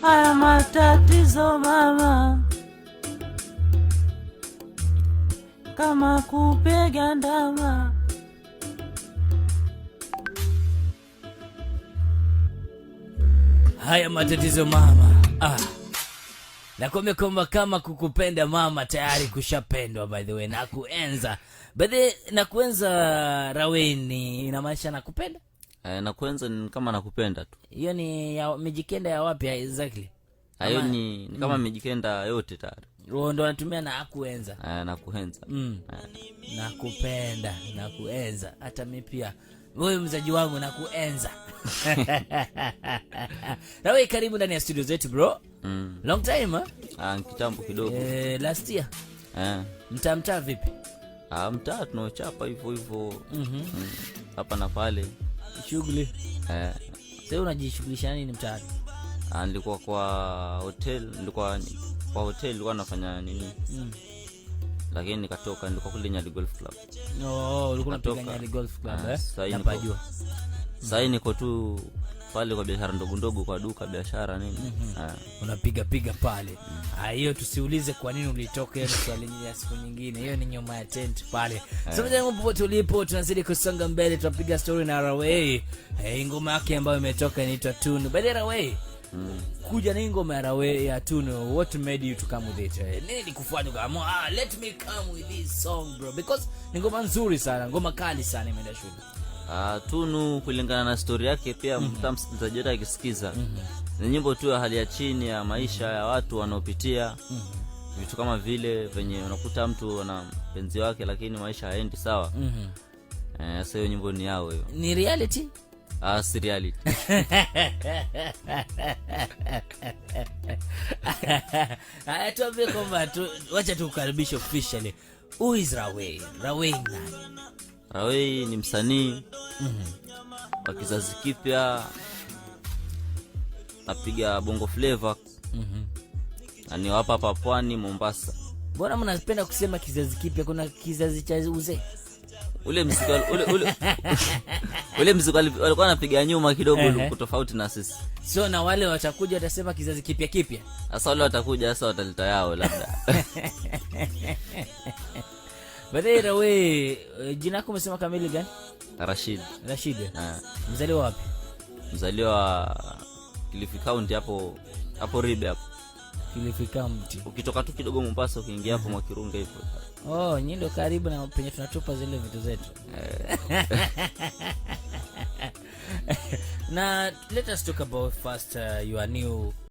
haya matatizo mama, kama kupiga ndama. Haya matatizo mama, nakwambia kwamba kama kukupenda mama tayari kushapendwa. By the way, nakuenza nakuenza Raweni, inamaanisha nakupenda. Nakuenza ni kama nakupenda tu. Hiyo ni ya Mijikenda ya wapi exactly? Hayo ni kama Mijikenda yote tayari. Roho ndo natumia na akuenza. Nakuenza. Nakupenda, nakuenza. Hata mimi pia. Wewe mzaji wangu nakuenza. Rawe, karibu ndani ya studio zetu bro. Long time kitambo kidogo. Last year. Mtaa vipi? Mtaa tunaochapa hivyo. Hapa na pale. Shughuli. Sasa unajishughulisha nini mtaani? Nilikuwa kwa hotel, nilikuwa nafanya nini? Lakini nikatoka, nilikuwa kule Nyali Golf Club. Ulikuwa unapiga Nyali Golf Club Napajua. Sasa niko tu pale kwa biashara ndogo kwa duka biashara nini. Unapiga pale. Hiyo tusiulize kwa nini ulitoka, hiyo swali ya siku nyingine. Hiyo ni nyuma ya tent pale. Sasa ndio popote tulipo tunazidi kusonga mbele, tunapiga story na Rawe. Ngoma yake ambayo imetoka inaitwa Tunu. By the way, kuja na ngoma ya Rawe ya Tunu, what made you to come with it? Nini nikufanya kama let me come with this song bro, because ni ngoma nzuri sana, ngoma kali sana, imeenda shule. Tunu kulingana na story yake pia msikilizaji yote akisikiza. Ni nyimbo tu ya hali ya chini ya maisha ya watu wanaopitia. Vitu kama vile venye unakuta mtu ana mpenzi wake lakini maisha haendi sawa. Sasa hiyo nyimbo ni yao hiyo. Ni reality? Si reality. Tuambie kwamba wacha tukukaribisha officially. Who is Rawe? Rawe nani? Rawe ni msanii wa kizazi kipya. Napiga bongo flavor. Ni hapa Pwani, Mombasa. Bora mnapenda kusema kizazi kipya, kuna kizazi cha uzee. Ule muziki ule muziki walikuwa wanapiga nyuma kidogo tofauti na sisi. So na wale watakuja watasema kizazi kipya. Sasa wale watakuja sasa wataleta yao labda. Baadaye Rawe, jina lako umesema kamili gani? Rashid. Mzaliwa wapi? Mzaliwa Kilifi County hapo Ribe hapo. Kilifi County. Ukitoka tu kidogo Mombasa ukiingia hapo Mwakirunge hivyo. Nyinyi ndio karibu na penye tunatupa zile vitu zetu. Na let us talk about first your new